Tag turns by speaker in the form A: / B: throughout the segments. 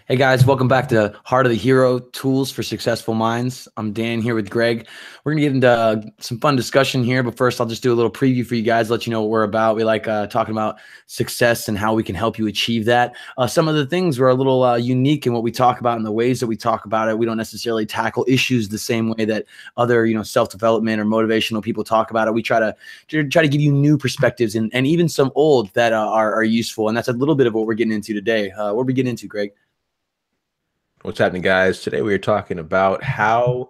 A: Hey guys, welcome back to Heart of the Hero Tools for Successful Minds. I'm Dan here with Greg. We're going to get into some fun discussion here, but first I'll just do a little preview for you guys, let you know what we're about. We like talking about success and how we can help you achieve that. Some of the things were a little unique in what we talk about and the ways that we talk about it. We don't necessarily tackle issues the same way that other, self-development or motivational people talk about it. We try to give you new perspectives and even some old that are useful. And that's a little bit of what we're getting into today. What are we getting into, Greg?
B: What's happening, guys? Today we are talking about how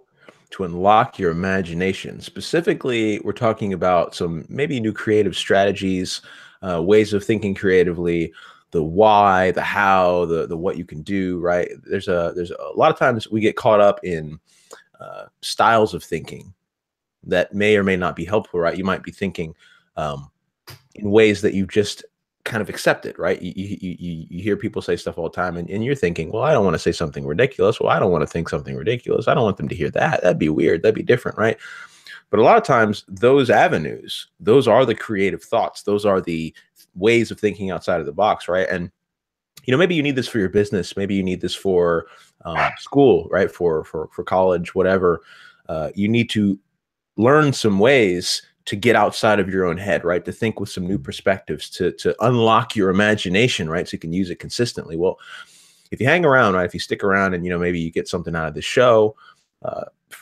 B: to unlock your imagination. Specifically, we're talking about some maybe new creative strategies, ways of thinking creatively, the why, the how, the what you can do, right? There's a lot of times we get caught up in styles of thinking that may or may not be helpful, right? You might be thinking in ways that you just kind of accept it, right? You hear people say stuff all the time, and you're thinking, well, I don't want to say something ridiculous. Well, I don't want to think something ridiculous. I don't want them to hear that. That'd be weird. That'd be different, right? But a lot of times those avenues, those are the creative thoughts. Those are the ways of thinking outside of the box, right? And maybe you need this for your business. Maybe you need this for school, right? For college, whatever. You need to learn some ways to get outside of your own head, right? To think with some new perspectives, to unlock your imagination, right? So you can use it consistently. Well, if you hang around, right? If you stick around and, maybe you get something out of the show,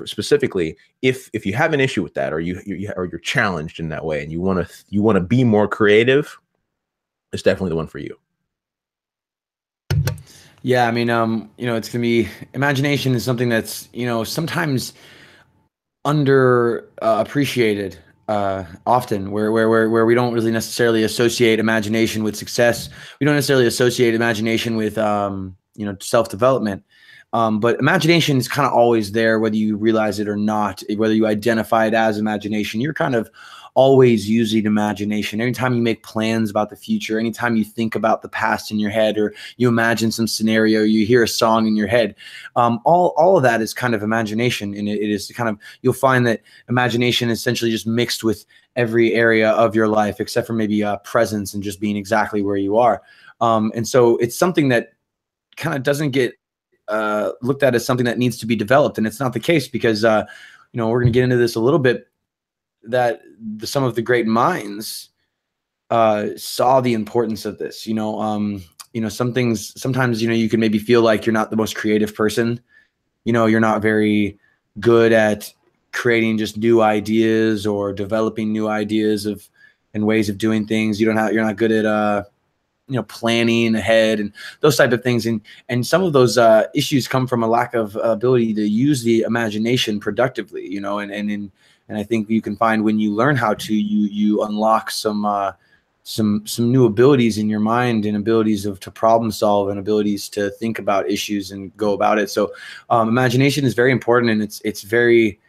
B: specifically, if you have an issue with that, or you're challenged in that way, and you want to be more creative, it's definitely the one for you.
A: Yeah, I mean, it's gonna be imagination is something that's sometimes under appreciated often, where we don't really necessarily associate imagination with success. We don't necessarily associate imagination with self-development. But imagination is kind of always there, whether you realize it or not, whether you identify it as imagination. You're kind of always using imagination. Anytime you make plans about the future, anytime you think about the past in your head, or you imagine some scenario, you hear a song in your head, all of that is kind of imagination. And it is kind of, you'll find that imagination is essentially just mixed with every area of your life, except for maybe presence and just being exactly where you are. And so it's something that kind of doesn't get looked at as something that needs to be developed. And it's not the case, because we're going to get into this a little bit, that some of the great minds saw the importance of this. Some things, sometimes you can maybe feel like you're not the most creative person. You're not very good at creating just new ideas or developing new ideas and ways of doing things. You're not good at planning ahead and those type of things. And some of those issues come from a lack of ability to use the imagination productively, and I think you can find, when you learn how to, you unlock some new abilities in your mind, and abilities to problem solve, and abilities to think about issues and go about it. So imagination is very important, and it's very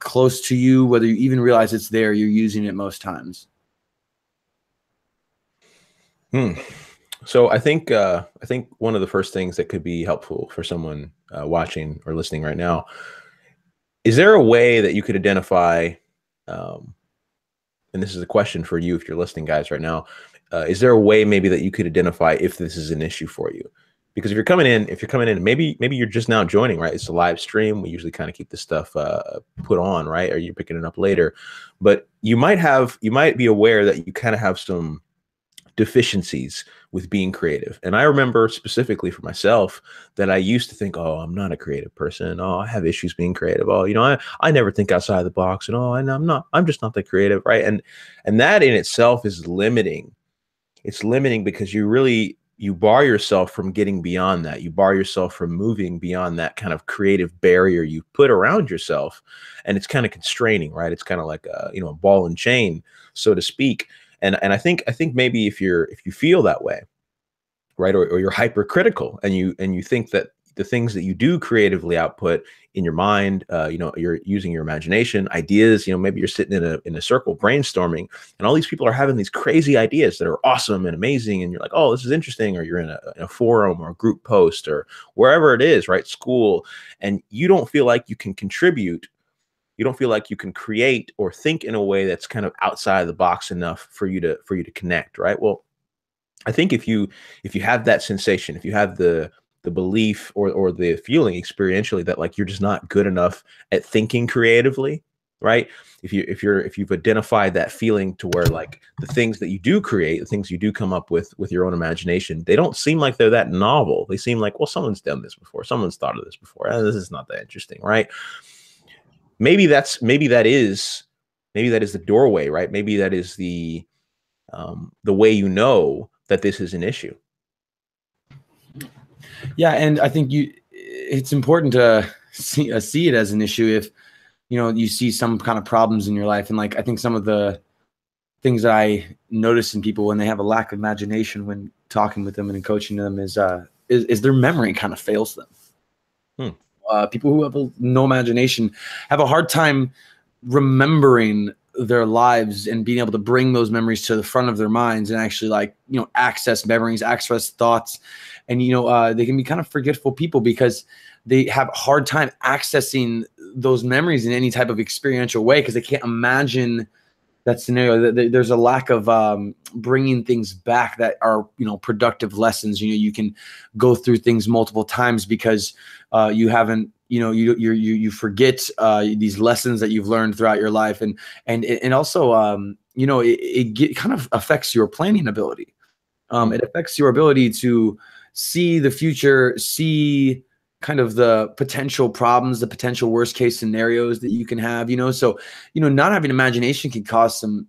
A: close to you, whether you even realize it's there. You're using it most times.
B: So I think one of the first things that could be helpful for someone watching or listening right now, is there a way that you could identify, and this is a question for you if you're listening, guys, right now, is there a way maybe that you could identify if this is an issue for you? Because if you're coming in, maybe you're just now joining, right? It's a live stream. We usually kind of keep this stuff put on, right? Or you're picking it up later, but you might be aware that you kind of have some deficiencies with being creative. And I remember specifically for myself that I used to think, oh, I'm not a creative person. Oh, I have issues being creative. Oh, I never think outside the box, and I'm just not that creative, right? And that in itself is limiting. It's limiting because you bar yourself from getting beyond that. You bar yourself from moving beyond that kind of creative barrier you put around yourself. And it's kind of constraining, right? It's kind of like a ball and chain, so to speak. And I think maybe if you feel that way, right, or you're hypercritical, and you think that the things that you do creatively output in your mind, you're using your imagination, ideas, maybe you're sitting in a circle brainstorming, and all these people are having these crazy ideas that are awesome and amazing, and you're like, oh, this is interesting, or you're in a forum or a group post or wherever it is, right, school, and you don't feel like you can contribute. You don't feel like you can create or think in a way that's kind of outside the box enough for you to connect, right? Well, I think if you have that sensation, if you have the the belief or the feeling experientially that like you're just not good enough at thinking creatively, right? If you've identified that feeling to where like the things that you do create, the things you do come up with your own imagination, they don't seem like they're that novel. They seem like, well, someone's done this before, someone's thought of this before. This is not that interesting, right? Maybe that is the doorway, right? Maybe that is the way you know that this is an issue.
A: Yeah, and I think it's important to see it as an issue if you see some kind of problems in your life. And like I think some of the things that I notice in people when they have a lack of imagination when talking with them and coaching them is their memory kind of fails them. People who have no imagination have a hard time remembering their lives and being able to bring those memories to the front of their minds and actually access memories, access thoughts. And, they can be kind of forgetful people because they have a hard time accessing those memories in any type of experiential way because they can't imagine that scenario. There's a lack of bringing things back that are, productive lessons. You can go through things multiple times because you haven't, you forget these lessons that you've learned throughout your life. And also, it kind of affects your planning ability. It affects your ability to see the future, see kind of the potential problems, the potential worst case scenarios that you can have, so, not having imagination can cause some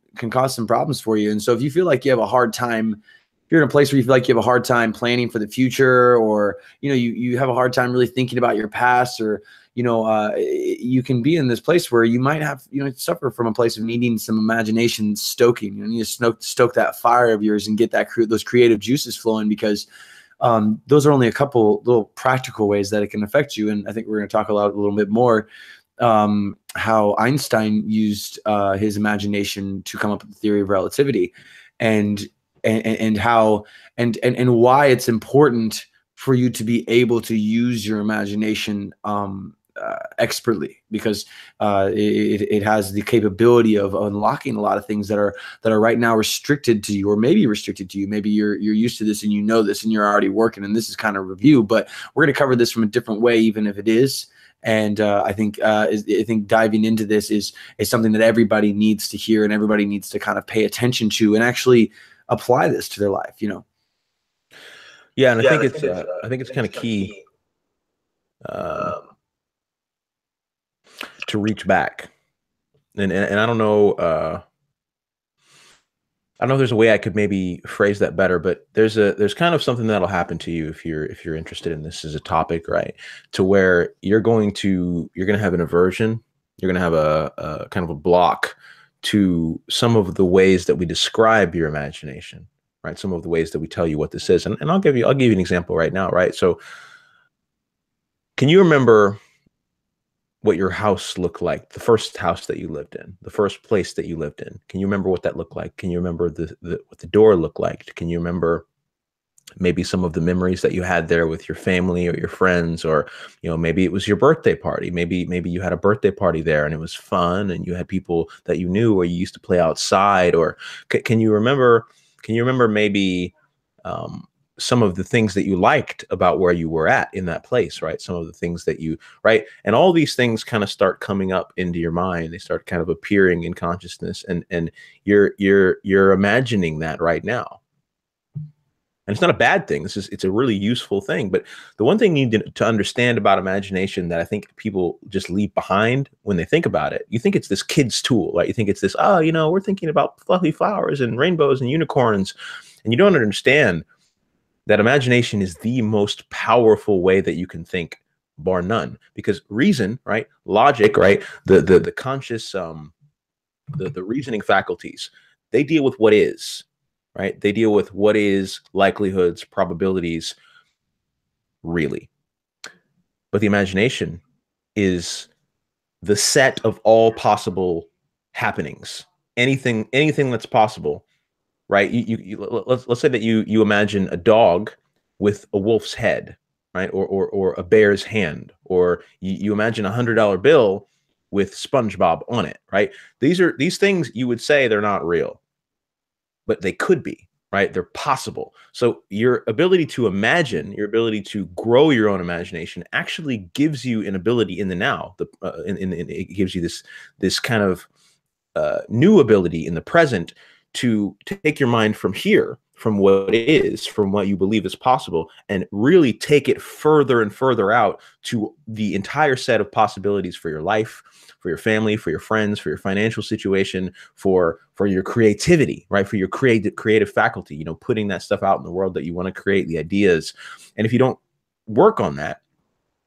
A: problems for you. And so if you feel like you have a hard time, if you're in a place where you feel like you have a hard time planning for the future, or, you have a hard time really thinking about your past, or, you can be in this place where you might have, suffer from a place of needing some imagination stoking. You need to stoke that fire of yours and get those creative juices flowing, because those are only a couple little practical ways that it can affect you. And I think we're going to talk a little bit more how Einstein used his imagination to come up with the theory of relativity, and how and why it's important for you to be able to use your imagination expertly, because it has the capability of unlocking a lot of things that are right now restricted to you, or maybe restricted to you. Maybe you're used to this and this and you're already working, and this is kind of review, but we're going to cover this from a different way, even if it is. And I think diving into this is something that everybody needs to hear, and everybody needs to kind of pay attention to and actually apply this to their life.
B: Yeah, and I think it's kind of key to reach back, and I don't know. I don't know if there's a way I could maybe phrase that better, but there's kind of something that'll happen to you if you're interested in this as a topic, right? To where you're going to have an aversion, you're going to have a kind of a block to some of the ways that we describe your imagination, right? Some of the ways that we tell you what this is, and I'll give you an example right now, right? So, can you remember what your house looked like, the first house that you lived in, the first place that you lived in? Can you remember what that looked like? Can you remember what the door looked like? Can you remember maybe some of the memories that you had there with your family or your friends, or, maybe it was your birthday party. Maybe you had a birthday party there and it was fun and you had people that you knew, or you used to play outside, or can you remember maybe, some of the things that you liked about where you were at in that place, right? Some of the things that right? And all these things kind of start coming up into your mind. They start kind of appearing in consciousness, and you're imagining that right now. And it's not a bad thing. It's a really useful thing. But the one thing you need to understand about imagination that I think people just leave behind when they think about it, you think it's this kid's tool, right? You think it's this, we're thinking about fluffy flowers and rainbows and unicorns, and you don't understand that imagination is the most powerful way that you can think, bar none. Because reason, right, logic, right, the conscious, the reasoning faculties, they deal with what is, right? They deal with what is, likelihoods, probabilities, really. But the imagination is the set of all possible happenings, anything that's possible. Right? Let's say that you imagine a dog with a wolf's head, right? Or a bear's hand, or you imagine $100 bill with SpongeBob on it, right? These things you would say they're not real, but they could be, right? They're possible. So your ability to imagine, your ability to grow your own imagination, actually gives you an ability in the now. It gives you this kind of new ability in the present to take your mind from here, from what is, from what you believe is possible, and really take it further and further out to the entire set of possibilities for your life, for your family, for your friends, for your financial situation, for your creativity, right? For your creative faculty, you know, putting that stuff out in the world that you want to create, the ideas. And if you don't work on that,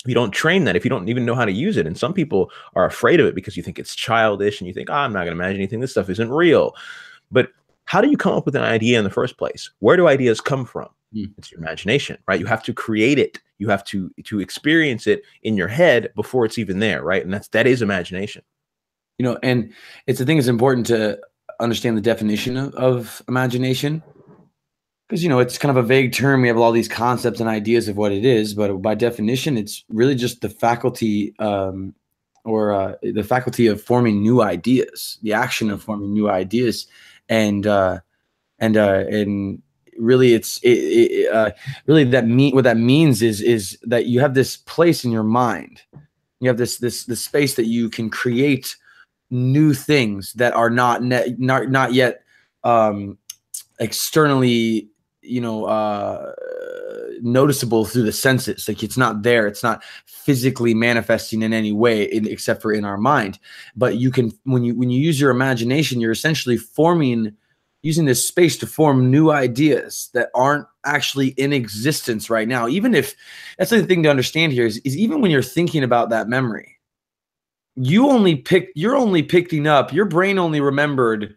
B: if you don't train that, if you don't even know how to use it, and some people are afraid of it because you think it's childish and you think, oh, I'm not going to imagine anything. This stuff isn't real. But how do you come up with an idea in the first place? Where do ideas come from? It's your imagination, right? You have to create it. You have to experience it in your head before it's even there, right? And that is imagination.
A: You know, and it's the thing is important to understand the definition of imagination, because, you know, it's kind of a vague term. We have all these concepts and ideas of what it is, but by definition, it's really just the faculty the faculty of forming new ideas, the action of forming new ideas. And really really what that means is that you have this place in your mind. You have this space that you can create new things that are not yet externally, you know, noticeable through the senses. Like, it's not there. It's not physically manifesting in any way except for in our mind. But you can, when you use your imagination, you're essentially using this space to form new ideas that aren't actually in existence right now. Even if, that's the thing to understand here is even when you're thinking about that memory, you're only picking up, your brain only remembered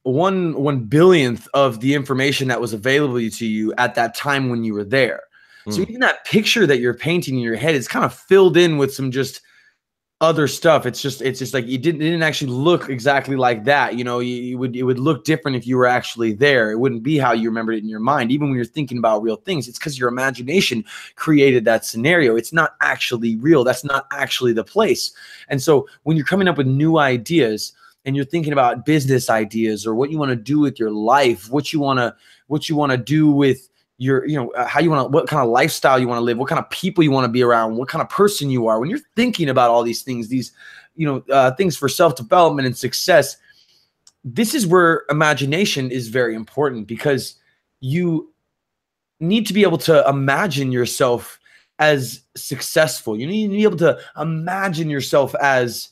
A: one billionth of the information that was available to you at that time when you were there. So even that picture that you're painting in your head is kind of filled in with some just other stuff. It's just like it didn't actually look exactly like that. You know, it would look different if you were actually there. It wouldn't be how you remembered it in your mind. Even when you're thinking about real things, it's because your imagination created that scenario. It's not actually real. That's not actually the place. And so when you're coming up with new ideas, and you're thinking about business ideas or what you want to do with your life, what you want to do with your, you know, what kind of lifestyle you want to live, what kind of people you want to be around, what kind of person you are. When you're thinking about all these things, things for self-development and success, this is where imagination is very important, because you need to be able to imagine yourself as successful. You need to be able to imagine yourself as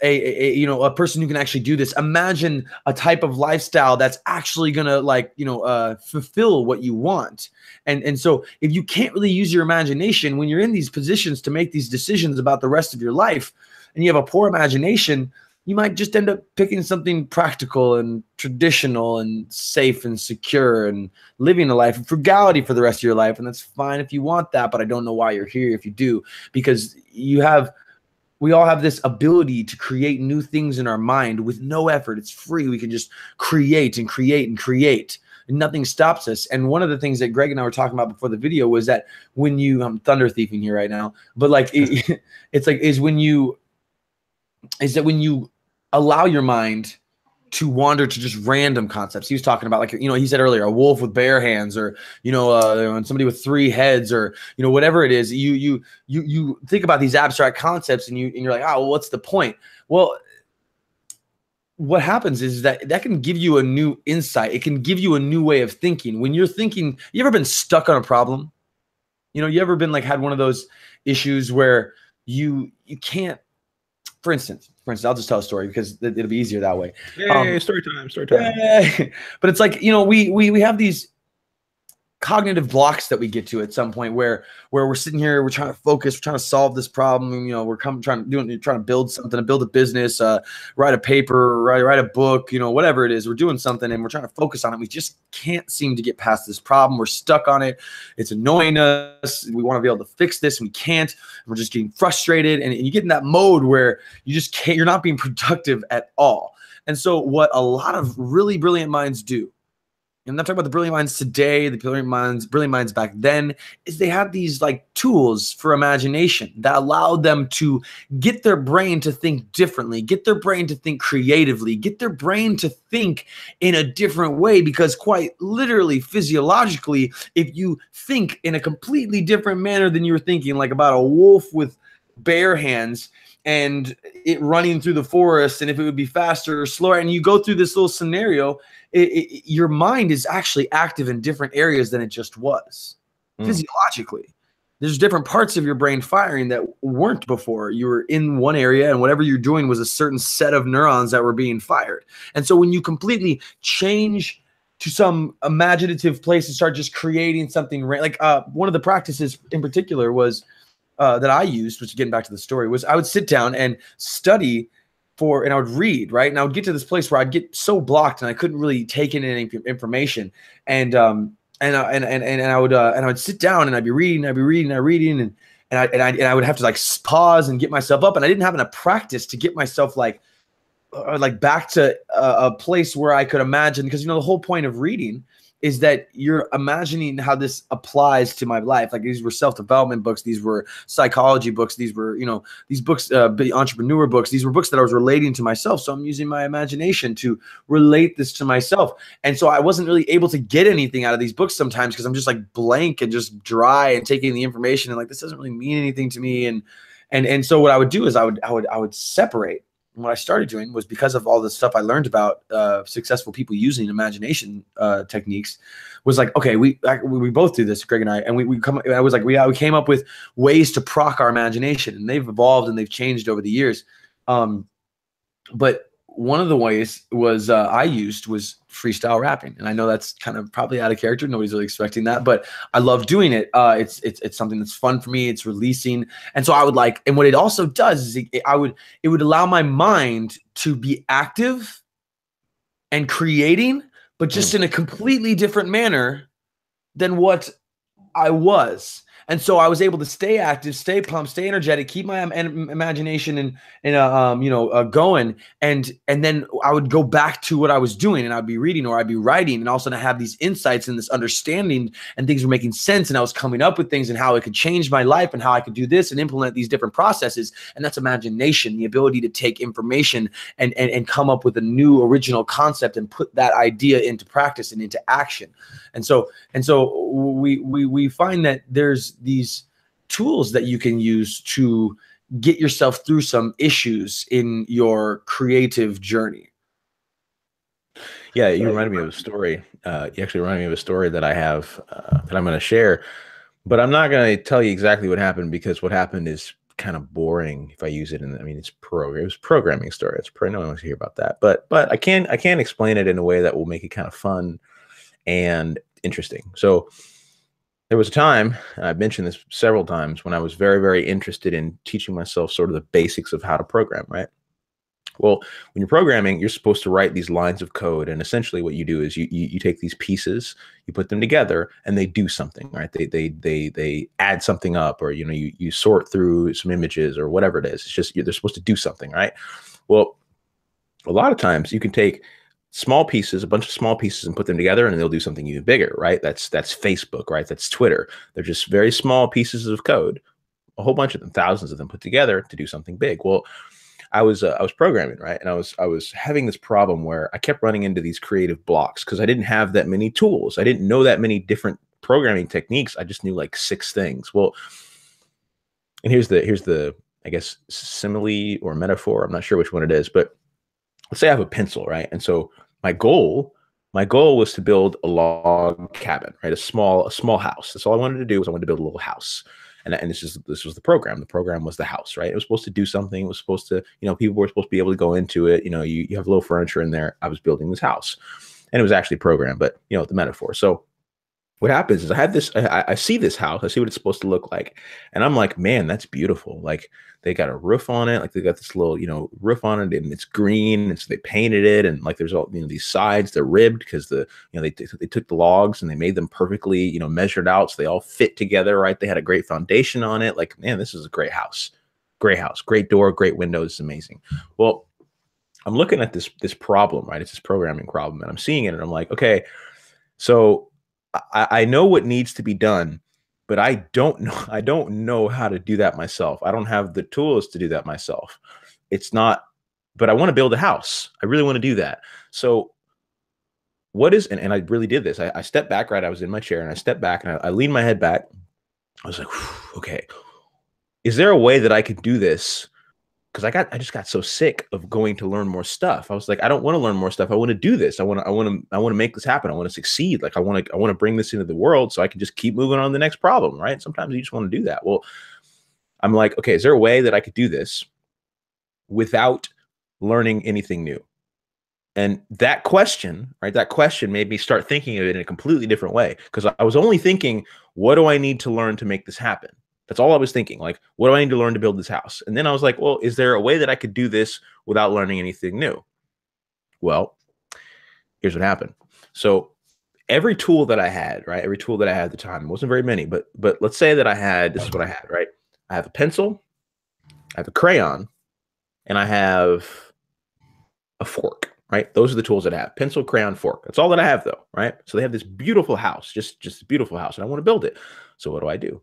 A: a person who can actually do this. Imagine a type of lifestyle that's actually gonna fulfill what you want. And so if you can't really use your imagination when you're in these positions to make these decisions about the rest of your life, and you have a poor imagination, you might just end up picking something practical and traditional and safe and secure and living a life of frugality for the rest of your life. And that's fine if you want that, but I don't know why you're here if you do, because we all have this ability to create new things in our mind with no effort. It's free. We can just create and create and create, and nothing stops us. And one of the things that Greg and I were talking about before the video was that when I'm thunder thieving here right now, but like when you allow your mind to wander to just random concepts. He was talking about, like, you know, he said earlier, a wolf with bare hands, or, you know, somebody with 3 heads, or, you know, whatever it is. You think about these abstract concepts, and you're like, oh, well, what's the point? Well, what happens is that can give you a new insight. It can give you a new way of thinking. When you're thinking, you ever been stuck on a problem? You know, you ever been had one of those issues where you can't, for instance, I'll just tell a story because it'll be easier that way.
B: Story time.
A: But it's like, you know, we have these cognitive blocks that we get to at some point where we're sitting here, we're trying to focus, we're trying to solve this problem. You know, we're trying to build something, to build a business, write a paper, write a book, you know, whatever it is, we're doing something and we're trying to focus on it. We just can't seem to get past this problem. We're stuck on it. It's annoying us. We want to be able to fix this. We can't. We're just getting frustrated. And you get in that mode where you just can't, you're not being productive at all. And so what a lot of really brilliant minds do I'm not talking about the brilliant minds today, the brilliant minds back then, is they had these like tools for imagination that allowed them to get their brain to think differently, get their brain to think creatively, get their brain to think in a different way, because quite literally, physiologically, if you think in a completely different manner than you were thinking, like about a wolf with bare hands and it running through the forest, and if it would be faster or slower, and you go through this little scenario, your mind is actually active in different areas than it just was physiologically. There's different parts of your brain firing that weren't before. You were in one area, and whatever you're doing was a certain set of neurons that were being fired. And so when you completely change to some imaginative place and start just creating something, like one of the practices in particular was that I used, which getting back to the story, was I would sit down and study and I would read, right? And I would get to this place where I'd get so blocked and I couldn't really take in any information. And I would sit down and I'd be reading, and I would have to like pause and get myself up. And I didn't have enough practice to get myself like back to a place where I could imagine, because, the whole point of reading is that you're imagining how this applies to my life. Like, these were self-development books. These were psychology books. These were, these books, entrepreneur books. These were books that I was relating to myself. So I'm using my imagination to relate this to myself. And so I wasn't really able to get anything out of these books sometimes because I'm just like blank and just dry and taking the information and like, this doesn't really mean anything to me. And so what I would do is I would separate. And what I started doing was, because of all the stuff I learned about successful people using imagination techniques, was like, okay, we both do this, Greg and I, and we came up with ways to proc our imagination, and they've evolved and they've changed over the years. But one of the ways I used was freestyle rapping, and I know that's kind of probably out of character. Nobody's really expecting that, but I love doing it. It's something that's fun for me. It's releasing, and so I would like. And what it also does is it would allow my mind to be active and creating, but just in a completely different manner than what I was. And so I was able to stay active, stay pumped, stay energetic, keep my imagination going. And then I would go back to what I was doing, and I'd be reading or I'd be writing, and all of a sudden I have these insights and this understanding, and things were making sense. And I was coming up with things and how it could change my life and how I could do this and implement these different processes. And that's imagination, the ability to take information and come up with a new original concept and put that idea into practice and into action. And so we find that there's these tools that you can use to get yourself through some issues in your creative journey.
B: Yeah, you reminded me of a story. You actually reminded me of a story that I have that I'm going to share, but I'm not going to tell you exactly what happened, because what happened is kind of boring if I use it. It was a programming story. No one wants to hear about that, but I can explain it in a way that will make it kind of fun and interesting. So there was a time, and I've mentioned this several times, when I was very, very interested in teaching myself sort of the basics of how to program, right? Well, when you're programming, you're supposed to write these lines of code. And essentially what you do is you take these pieces, you put them together, and they do something, right? They add something up, or, you sort through some images or whatever it is. It's just, they're supposed to do something, right? Well, a lot of times you can take a bunch of small pieces, and put them together, and they'll do something even bigger, right? That's Facebook, right? That's Twitter. They're just very small pieces of code, a whole bunch of them, thousands of them put together to do something big. Well, I was programming, right? And I was having this problem where I kept running into these creative blocks because I didn't have that many tools. I didn't know that many different programming techniques. I just knew like 6 things. Well, and here's the I guess simile or metaphor. I'm not sure which one it is, but let's say I have a pencil, right? And so my goal was to build a log cabin, right? A small house. That's all I wanted to do. Was I wanted to build a little house. And this was the program. The program was the house, right? It was supposed to do something. It was supposed to, people were supposed to be able to go into it. You have a little furniture in there. I was building this house, and it was actually programmed, but the metaphor. So what happens is I see this house, I see what it's supposed to look like. And I'm like, man, that's beautiful. Like, they got a roof on it. Like, they got this little, roof on it, and it's green. And so they painted it. And like, there's all, these sides, they're ribbed because they took the logs and they made them perfectly, measured out. So they all fit together, right? They had a great foundation on it. Like, man, this is a great house, great door, great windows. It's amazing. Well, I'm looking at this problem, right? It's this programming problem, and I'm seeing it, and I'm like, okay, So I know what needs to be done, but I don't know how to do that myself. I don't have the tools to do that myself. It's not, but I want to build a house. I really want to do that. So what is, and I really did this. I stepped back, right? I was in my chair and I stepped back and I leaned my head back. I was like, okay, is there a way that I could do this? Because I just got so sick of going to learn more stuff. I was like, I don't want to learn more stuff. I want to do this. I want to make this happen. I want to succeed. Like I want to bring this into the world so I can just keep moving on to the next problem, right? Sometimes you just want to do that. Well, I'm like, okay, is there a way that I could do this without learning anything new? And that question, right? That question made me start thinking of it in a completely different way, because I was only thinking, what do I need to learn to make this happen? That's all I was thinking. Like, what do I need to learn to build this house? And then I was like, well, is there a way that I could do this without learning anything new? Well, here's what happened. So every tool that I had, right? Every tool that I had at the time, wasn't very many, but let's say that I had, this is what I had, right? I have a pencil, I have a crayon, and I have a fork, right? Those are the tools that I have: pencil, crayon, fork. That's all that I have though, right? So they have this beautiful house, just a beautiful house, and I want to build it. So what do?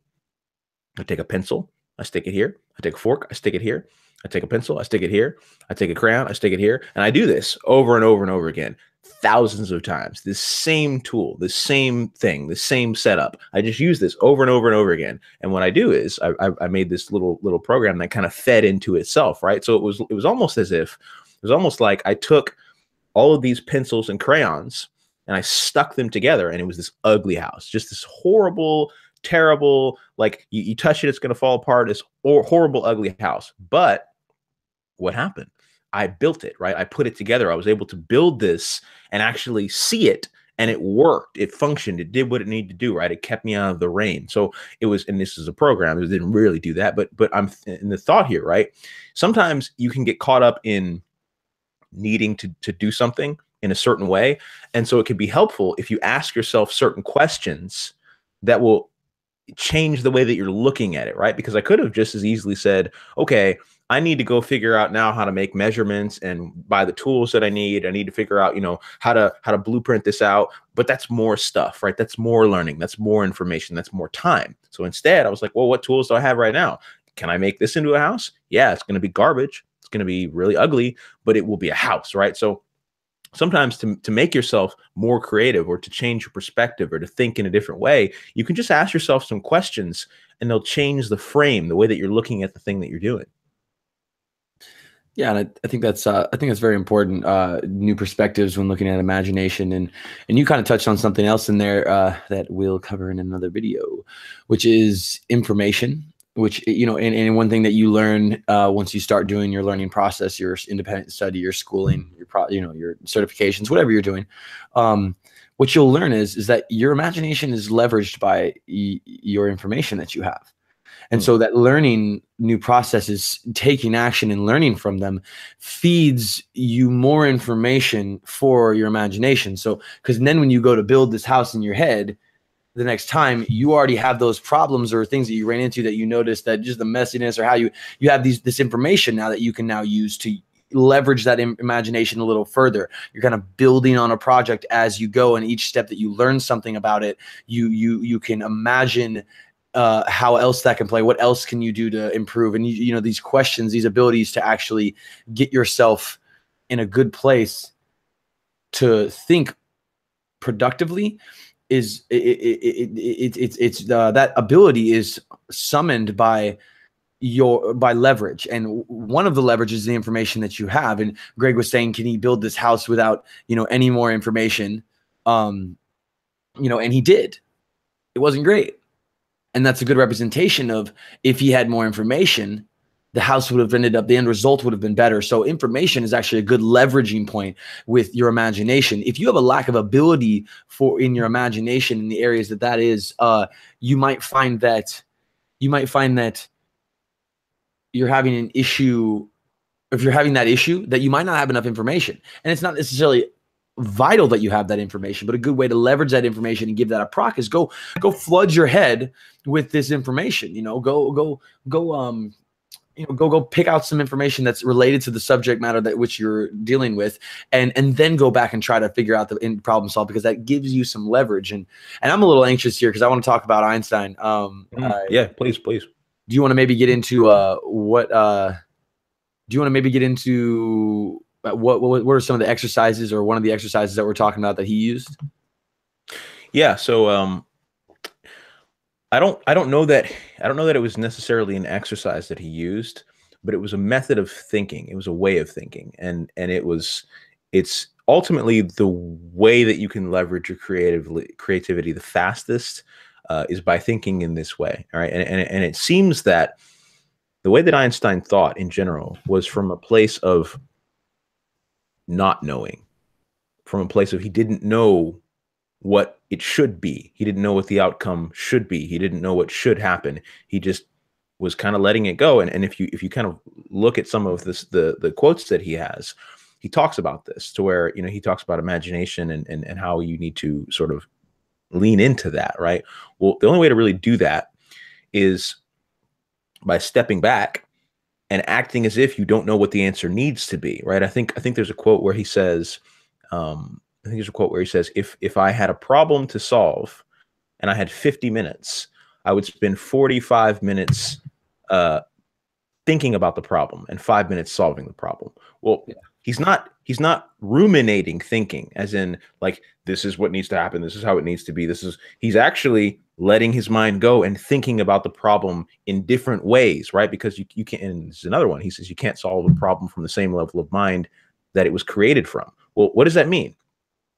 B: I take a pencil, I stick it here. I take a fork, I stick it here. I take a pencil, I stick it here. I take a crayon, I stick it here. And I do this over and over and over again, thousands of times. This same tool, the same thing, the same setup. I just use this over and over and over again. And what I do is I made this little program that kind of fed into itself, right? So it was almost as if, it was almost like I took all of these pencils and crayons and I stuck them together, and it was this ugly house, just this horrible, terrible, like you touch it, it's going to fall apart. This horrible, ugly house. But what happened? I built it, right? I put it together. I was able to build this and actually see it, and it worked. It functioned. It did what it needed to do, right? It kept me out of the rain. So it was, and this is a program. It didn't really do that, but I'm in the thought here, right? Sometimes you can get caught up in needing to do something in a certain way. And so it can be helpful if you ask yourself certain questions that will change the way that you're looking at it, right? Because I could have just as easily said, okay, I need to go figure out now how to make measurements and buy the tools that I need. I need to figure out, how to blueprint this out. But that's more stuff, right? That's more learning. That's more information. That's more time. So instead, I was like, well, what tools do I have right now? Can I make this into a house? Yeah, it's going to be garbage. It's going to be really ugly, but it will be a house, right? So sometimes to make yourself more creative, or to change your perspective, or to think in a different way, you can just ask yourself some questions, and they'll change the frame, the way that you're looking at the thing that you're doing.
A: Yeah, and I think that's very important. New perspectives when looking at imagination, and you kind of touched on something else in there that we'll cover in another video, which is information. Which, and one thing that you learn once you start doing your learning process, your independent study, your schooling, your certifications, whatever you're doing, what you'll learn is that your imagination is leveraged by your information that you have. And so that learning new processes, taking action and learning from them, feeds you more information for your imagination. So, because then when you go to build this house in your head, the next time, you already have those problems or things that you ran into that you noticed, that just the messiness, or how you have this information now that you can now use to leverage that imagination a little further. You're kind of building on a project as you go, and each step that you learn something about it, you can imagine how else that can play. What else can you do to improve? And these questions, these abilities to actually get yourself in a good place to think productively, is that ability is summoned by leverage. And one of the leverage is the information that you have. And Greg was saying, can he build this house without any more information? And he did. It wasn't great. And that's a good representation of, if he had more information, the house would have ended up, the end result would have been better. So information is actually a good leveraging point with your imagination. If you have a lack of ability in your imagination in the areas that is, you might find that you're having an issue. If you're having that issue, that you might not have enough information. And it's not necessarily vital that you have that information, but a good way to leverage that information and give that a proc is go flood your head with this information. Go go pick out some information that's related to the subject matter that which you're dealing with, and then go back and try to figure out the problem solve, because that gives you some leverage. And I'm a little anxious here because I want to talk about Einstein.
B: Yeah, please.
A: Do you want to maybe get into what are some of the exercises, or one of the exercises that we're talking about that he used?
B: Yeah, so I don't know that it was necessarily an exercise that he used, but it was a method of thinking. It was a way of thinking, and it's ultimately the way that you can leverage your creativity the fastest is by thinking in this way. All right, and it seems that the way that Einstein thought in general was from a place of not knowing, from a place of he didn't know what it should be. He didn't know what the outcome should be. He didn't know what should happen. He just was kind of letting it go. And if you kind of look at some of the quotes that he has, he talks about this, to where, he talks about imagination and how you need to sort of lean into that, right? Well, the only way to really do that is by stepping back and acting as if you don't know what the answer needs to be, right? I think there's a quote where he says, if I had a problem to solve and I had 50 minutes, I would spend 45 minutes thinking about the problem and 5 minutes solving the problem. Well, yeah. He's not ruminating thinking, as in like, this is what needs to happen, this is how it needs to be. He's actually letting his mind go and thinking about the problem in different ways, right? Because you can't, and this is another one. He says you can't solve a problem from the same level of mind that it was created from. Well, what does that mean?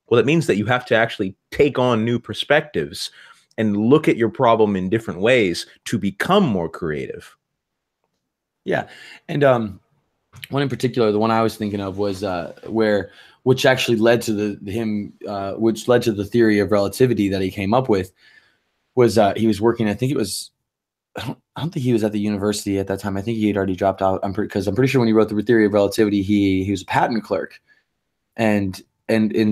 B: Well, it means that you have to actually take on new perspectives and look at your problem in different ways to become more creative.
A: Yeah. And one in particular, the one I was thinking of was which actually led to which led to the theory of relativity that he came up with, was he was working, I don't think he was at the university at that time. I think he had already dropped out. Because I'm pretty sure when he wrote the theory of relativity, he was a patent clerk. And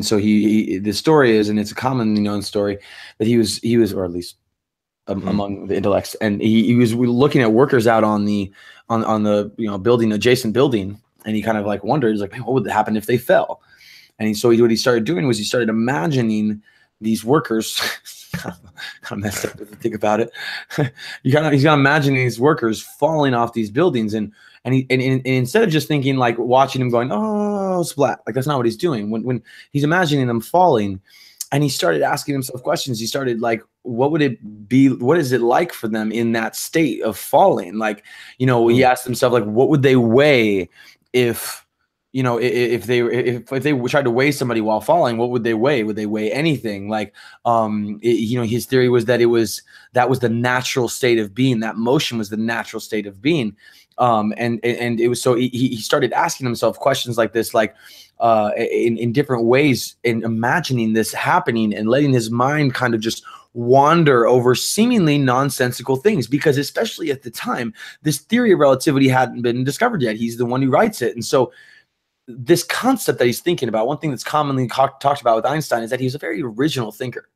A: so the story is, and it's a commonly known story, that he was, or at least among the intellects, and he was looking at workers out on the adjacent building, and he kind of like wondered, like, what would happen if they fell? And so what he started doing was he started imagining these workers. kind of messed up if you think about it. He's got to imagine these workers falling off these buildings, and instead of just thinking, like watching them going, oh, splat, like that's not what he's doing. When he's imagining them falling, and he started asking himself questions. He started like, what would it be? What is it like for them in that state of falling? Like, he asked himself, like, what would they weigh if they tried to weigh somebody while falling? What would they weigh? Would they weigh anything? Like, his theory was that that was the natural state of being. That motion was the natural state of being. And it was, so he started asking himself questions like this, like in different ways, and imagining this happening and letting his mind kind of just wander over seemingly nonsensical things, because especially at the time, this theory of relativity hadn't been discovered yet. He's the one who writes it. And so this concept that he's thinking about, one thing that's commonly talked about with Einstein, is that he was a very original thinker.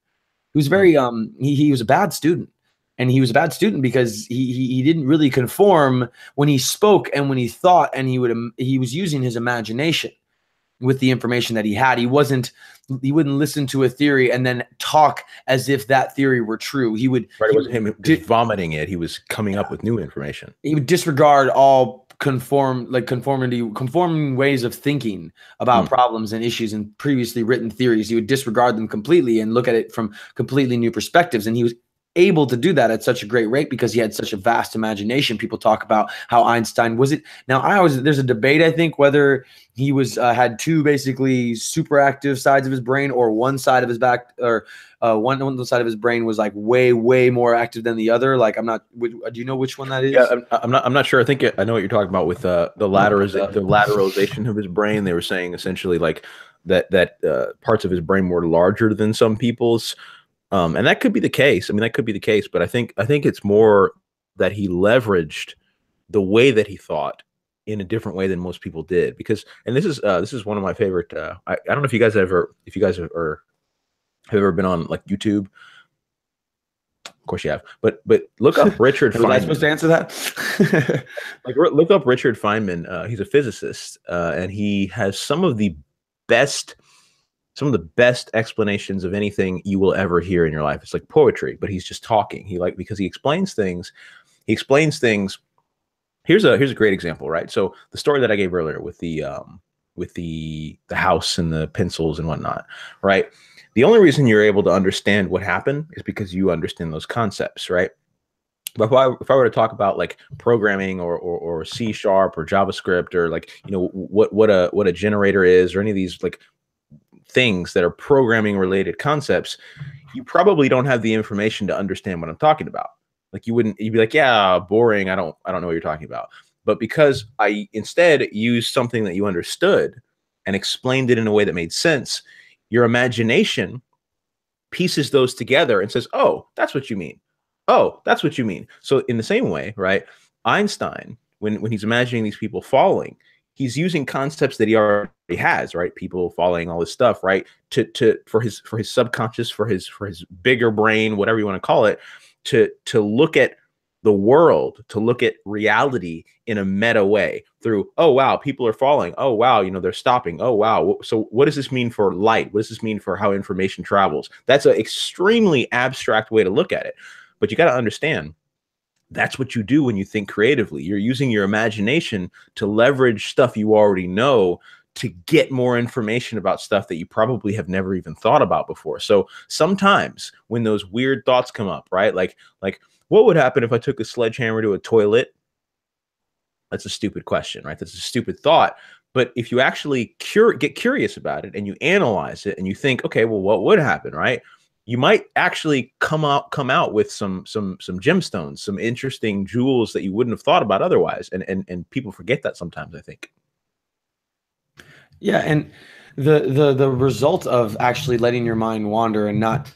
A: He was very he was a bad student. And he was a bad student because he didn't really conform when he spoke and when he thought, and he was using his imagination with the information that he had. He wouldn't listen to a theory and then talk as if that theory were true. It
B: wasn't him just vomiting it. He was coming up with new information.
A: He would disregard all conforming ways of thinking about problems and issues and previously written theories. He would disregard them completely and look at it from completely new perspectives. And he was able to do that at such a great rate because he had such a vast imagination. People talk about how Einstein was it. Now, there's a debate, I think, whether he had two basically super active sides of his brain, or one side of his back, or one side of his brain was like way, way more active than the other. Like, do you know which one that is?
B: Yeah, I'm not sure. I think I know what you're talking about with the lateralization of his brain. They were saying essentially like that parts of his brain were larger than some people's. And that could be the case. I mean, that could be the case, but I think it's more that he leveraged the way that he thought in a different way than most people did. Because, and this is one of my favorite. I don't know if you guys have ever been on like YouTube. Of course you have. But look up Richard
A: Was I supposed
B: Feynman.
A: to answer that?
B: Like look up Richard Feynman. He's a physicist, and he has some of the best explanations of anything you will ever hear in your life. It's like poetry, but he's just talking. Because he explains things. He explains things. Here's a great example, right? So the story that I gave earlier with the house and the pencils and whatnot, right? The only reason you're able to understand what happened is because you understand those concepts, right? But if I were to talk about like programming or C# or JavaScript, or like, you know, what a generator is, or any of these like things that are programming related concepts, you probably don't have the information to understand what I'm talking about. Like you'd be like, yeah, boring. I don't know what you're talking about. But because I instead used something that you understood and explained it in a way that made sense, your imagination pieces those together and says, oh, that's what you mean. Oh, that's what you mean. So in the same way, right? Einstein, when he's imagining these people falling, he's using concepts that he already has, right? People falling, all this stuff, right? For his subconscious, for his bigger brain, whatever you want to call it, to look at the world, to look at reality in a meta way through, oh, wow, people are falling. Oh, wow, you know, they're stopping. Oh, wow. So what does this mean for light? What does this mean for how information travels? That's an extremely abstract way to look at it. But you got to understand, that's what you do when you think creatively. You're using your imagination to leverage stuff you already know to get more information about stuff that you probably have never even thought about before. So sometimes when those weird thoughts come up, right? Like what would happen if I took a sledgehammer to a toilet? That's a stupid question, right? That's a stupid thought. But if you actually get curious about it and you analyze it and you think, okay, well, what would happen, right? You might actually come out with some gemstones, some interesting jewels that you wouldn't have thought about otherwise. And people forget that sometimes, I think.
A: Yeah, and the result of actually letting your mind wander and not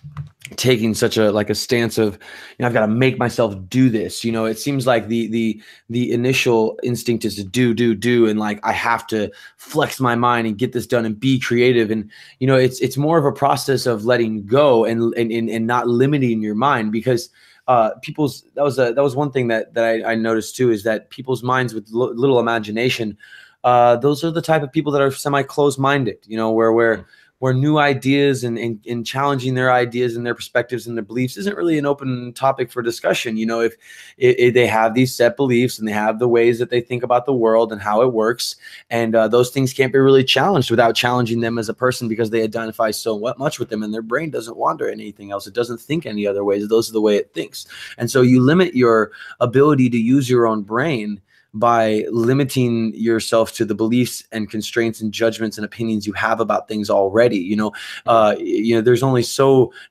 A: taking such a stance of, you know, I've got to make myself do this. You know, it seems like the initial instinct is to do, and like I have to flex my mind and get this done and be creative. And you know, it's more of a process of letting go and not limiting your mind, because that was one thing that I noticed too, is that people's minds with little imagination, those are the type of people that are semi-closed-minded, you know, where new ideas and challenging their ideas and their perspectives and their beliefs isn't really an open topic for discussion. You know, if they have these set beliefs and they have the ways that they think about the world and how it works, and those things can't be really challenged without challenging them as a person, because they identify so much with them, and their brain doesn't wander anything else. It doesn't think any other ways. Those are the way it thinks. And so you limit your ability to use your own brain by limiting yourself to the beliefs and constraints and judgments and opinions you have about things already. You know, there's only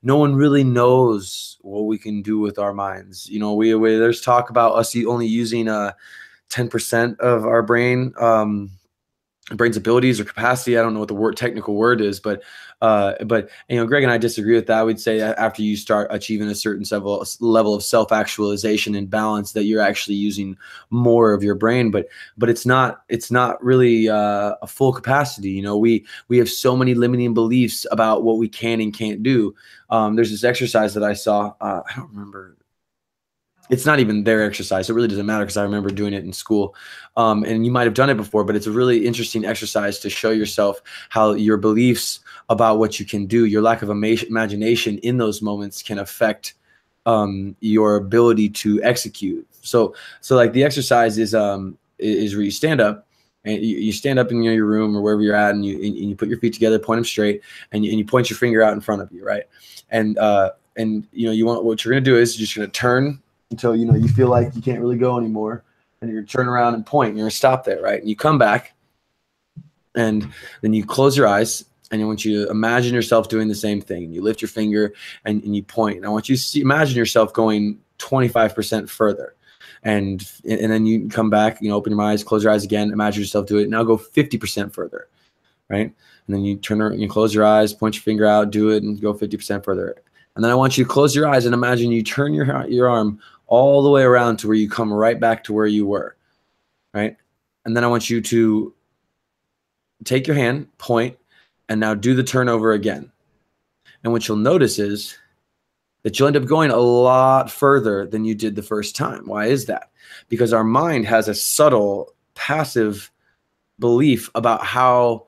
A: no one really knows what we can do with our minds. You know, there's talk about us only using 10% of our brain's abilities or capacity. I don't know what the technical word is, but you know, Greg and I disagree with that. I would say that after you start achieving a certain level of self-actualization and balance, that you're actually using more of your brain, but it's not really a full capacity. You know, we have so many limiting beliefs about what we can and can't do. There's this exercise that I saw. I don't remember. It's not even their exercise. It really doesn't matter, because I remember doing it in school. And you might have done it before, but it's a really interesting exercise to show yourself how your beliefs about what you can do, your lack of imagination in those moments, can affect your ability to execute. So like the exercise is where you stand up, and you stand up in your room or wherever you're at, and you put your feet together, point them straight, and you point your finger out in front of you, right? And you know, what you're gonna do is you're just gonna turn until, you know, you feel like you can't really go anymore, and you're gonna turn around and point, and you're gonna stop there, right? And you come back, and then you close your eyes, and I want you to imagine yourself doing the same thing. And you lift your finger and you point, and I want you to imagine yourself going 25% further. And then you come back, you know, open your eyes, close your eyes again, imagine yourself do it. Now go 50% further, right? And then you turn around, you close your eyes, point your finger out, do it, and go 50% further. And then I want you to close your eyes and imagine you turn your arm all the way around to where you come right back to where you were, right? And then I want you to take your hand, point, and now do the turnover again. And what you'll notice is that you'll end up going a lot further than you did the first time. Why is that? Because our mind has a subtle passive belief about how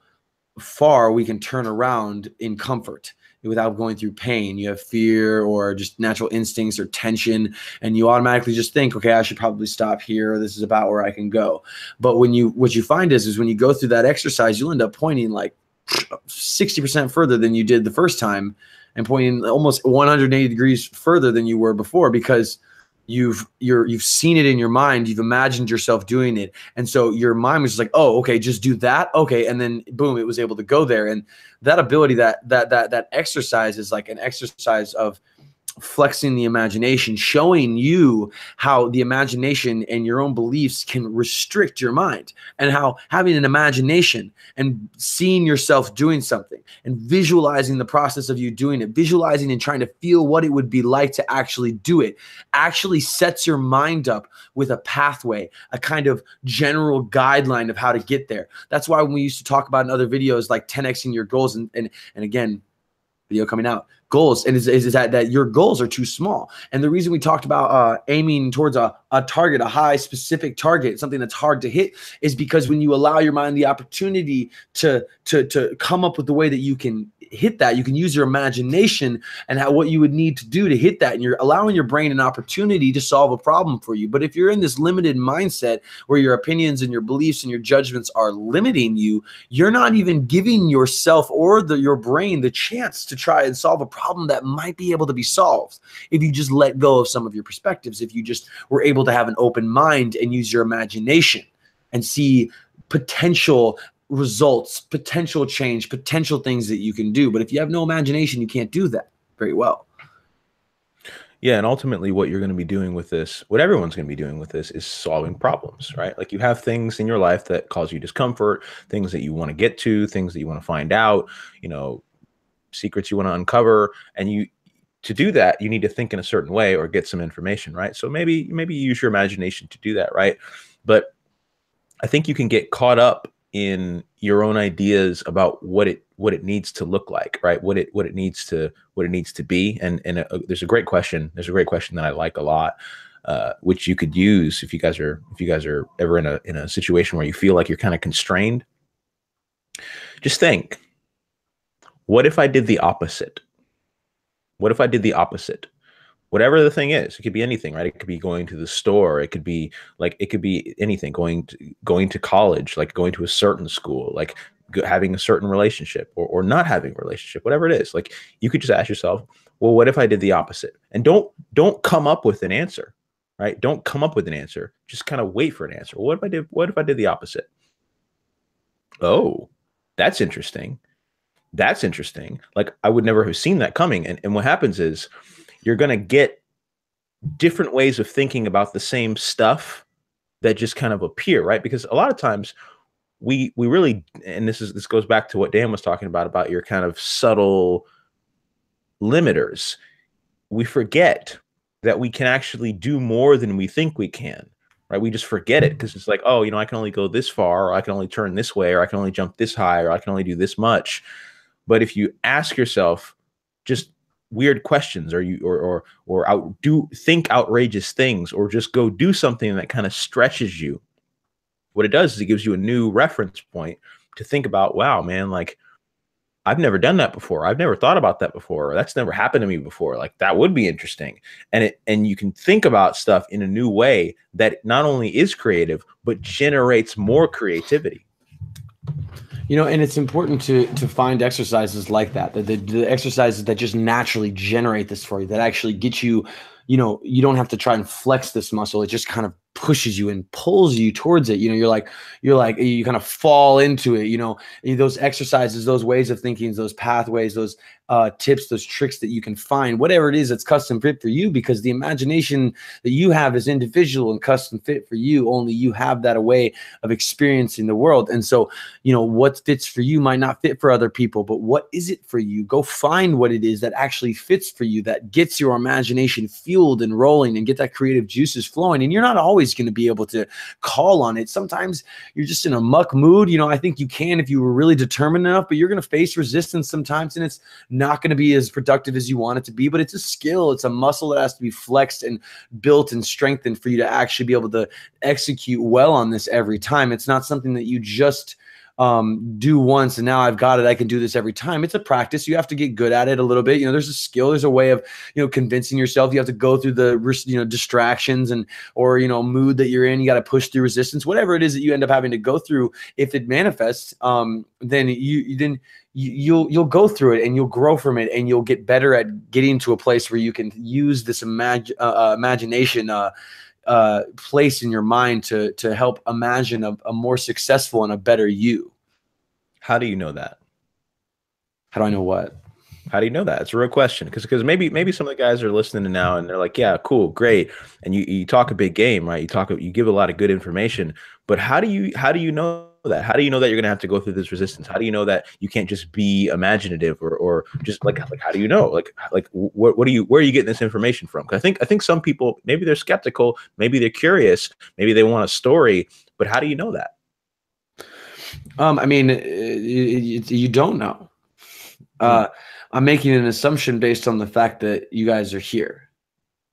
A: far we can turn around in comfort without going through pain. You have fear or just natural instincts or tension, and you automatically just think, okay, I should probably stop here. This is about where I can go. But what you find is when you go through that exercise, you'll end up pointing like 60% further than you did the first time, and pointing almost 180 degrees further than you were before, because you've seen it in your mind, you've imagined yourself doing it, and so your mind was just like, oh, okay, just do that, okay, and then boom, it was able to go there. And that ability, that exercise is like an exercise of flexing the imagination, showing you how the imagination and your own beliefs can restrict your mind, and how having an imagination and seeing yourself doing something and visualizing the process of you doing it, visualizing and trying to feel what it would be like to actually do it, actually sets your mind up with a pathway, a kind of general guideline of how to get there. That's why when we used to talk about in other videos like 10xing your goals, and again, video coming out, goals, and is that your goals are too small. And the reason we talked about aiming towards a target, a high specific target, something that's hard to hit, is because when you allow your mind the opportunity to come up with the way that you can hit that, you can use your imagination and what you would need to do to hit that, and you're allowing your brain an opportunity to solve a problem for you. But if you're in this limited mindset where your opinions and your beliefs and your judgments are limiting you, you're not even giving yourself or your brain the chance to try and solve a problem that might be able to be solved if you just let go of some of your perspectives, if you just were able to have an open mind and use your imagination and see potential results, potential change, potential things that you can do. But if you have no imagination, you can't do that very well.
B: Yeah, and ultimately what you're going to be doing with this, what everyone's going to be doing with this, is solving problems, right? Like you have things in your life that cause you discomfort, things that you want to get to, things that you want to find out, secrets you want to uncover, and to do that, you need to think in a certain way or get some information, right? So maybe you use your imagination to do that, right? But I think you can get caught up in your own ideas about what it needs to look like, right? What it needs to be. And there's a great question. There's a great question that I like a lot, which you could use if you guys are ever in a situation where you feel like you're kind of constrained. Just think, what if I did the opposite? What if I did the opposite? Whatever the thing is, it could be anything, right? It could be going to the store. It could be anything, going to college, like going to a certain school, like having a certain relationship or not having a relationship, whatever it is. Like you could just ask yourself, well, what if I did the opposite? And don't come up with an answer, right? Don't come up with an answer. Just kind of wait for an answer. What if I did the opposite? Oh, that's interesting. That's interesting. Like I would never have seen that coming. And what happens is you're going to get different ways of thinking about the same stuff that just kind of appear, right? Because a lot of times we really, and this goes back to what Dan was talking about your kind of subtle limiters. We forget that we can actually do more than we think we can, right? We just forget it because it's like, oh, I can only go this far, or I can only turn this way, or I can only jump this high, or I can only do this much. But if you ask yourself just weird questions, or think outrageous things, or just go do something that kind of stretches you, what it does is it gives you a new reference point to think about. Wow, man, like I've never done that before. I've never thought about that before. Or that's never happened to me before. Like that would be interesting. And you can think about stuff in a new way that not only is creative, but generates more creativity.
A: And it's important to find exercises like that, the exercises that just naturally generate this for you, that actually get you, you don't have to try and flex this muscle. It just kind of pushes you and pulls you towards it. You kind of fall into it, those exercises, those ways of thinking, those pathways, those tips, those tricks that you can find, whatever it is that's custom fit for you, because the imagination that you have is individual and custom fit for you. Only you have that way of experiencing the world. And so, what fits for you might not fit for other people, but what is it for you? Go find what it is that actually fits for you, that gets your imagination fueled and rolling and get that creative juices flowing. And you're not always going to be able to call on it. Sometimes you're just in a muck mood. I think you can if you were really determined enough, but you're going to face resistance sometimes, and it's not going to be as productive as you want it to be, but it's a skill. It's a muscle that has to be flexed and built and strengthened for you to actually be able to execute well on this every time. It's not something that you just do once and now I've got it, I can do this every time. It's a practice. You have to get good at it a little bit. There's a skill, there's a way of, convincing yourself. You have to go through the, distractions and, or, mood that you're in. You got to push through resistance, whatever it is that you end up having to go through. If it manifests, then you'll go through it and you'll grow from it and you'll get better at getting to a place where you can use this imagination, place in your mind to help imagine a more successful and a better you.
B: How do you know that?
A: How do I know what?
B: How do you know that? It's a real question. Because maybe some of the guys are listening now and they're like, yeah, cool, great. And you talk a big game, right? You give a lot of good information, but how do you know that? How do you know that you're going to have to go through this resistance? How do you know that you can't just be imaginative or just like how do you know? Where are you getting this information from? 'Cause I think some people, maybe they're skeptical, maybe they're curious, maybe they want a story, but how do you know that?
A: I mean, you don't know. I'm making an assumption based on the fact that you guys are here.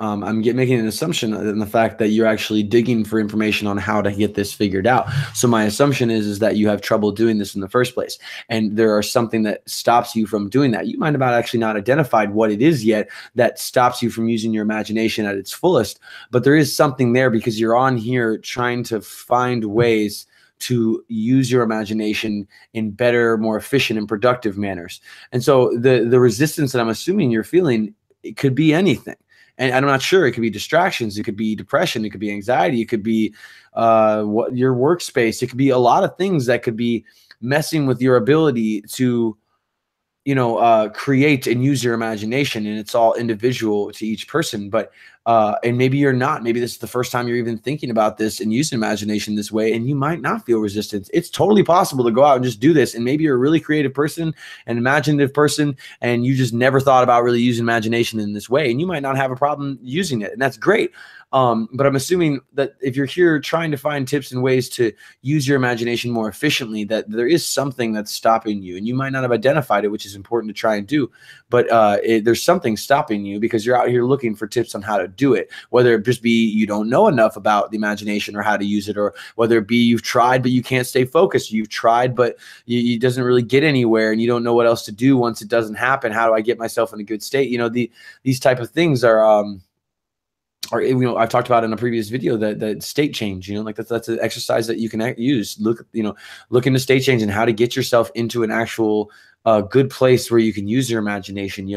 A: I'm making an assumption in the fact that you're actually digging for information on how to get this figured out. So my assumption is that you have trouble doing this in the first place. And there are something that stops you from doing that. You might have actually not identified what it is yet that stops you from using your imagination at its fullest. But there is something there because you're on here trying to find ways to use your imagination in better, more efficient and productive manners. And so the resistance that I'm assuming you're feeling, it could be anything. And I'm not sure. It could be distractions. It could be depression. It could be anxiety. It could be your workspace. It could be a lot of things that could be messing with your ability to, create and use your imagination. And it's all individual to each person. But and maybe you're not. Maybe this is the first time you're even thinking about this and using imagination this way, and you might not feel resistance. It's totally possible to go out and just do this. And maybe you're a really creative person, an imaginative person, and you just never thought about really using imagination in this way. And you might not have a problem using it. And that's great. But I'm assuming that if you're here trying to find tips and ways to use your imagination more efficiently, that there is something that's stopping you, and you might not have identified it, which is important to try and do. But there's something stopping you because you're out here looking for tips on how to do it, whether it just be you don't know enough about the imagination or how to use it, or whether it be you've tried but you can't stay focused. You've tried but it doesn't really get anywhere, and you don't know what else to do once it doesn't happen. How do I get myself in a good state? These type of things are I've talked about in a previous video that state change, like that's an exercise that you can use. Look into state change and how to get yourself into an actual good place where you can use your imagination,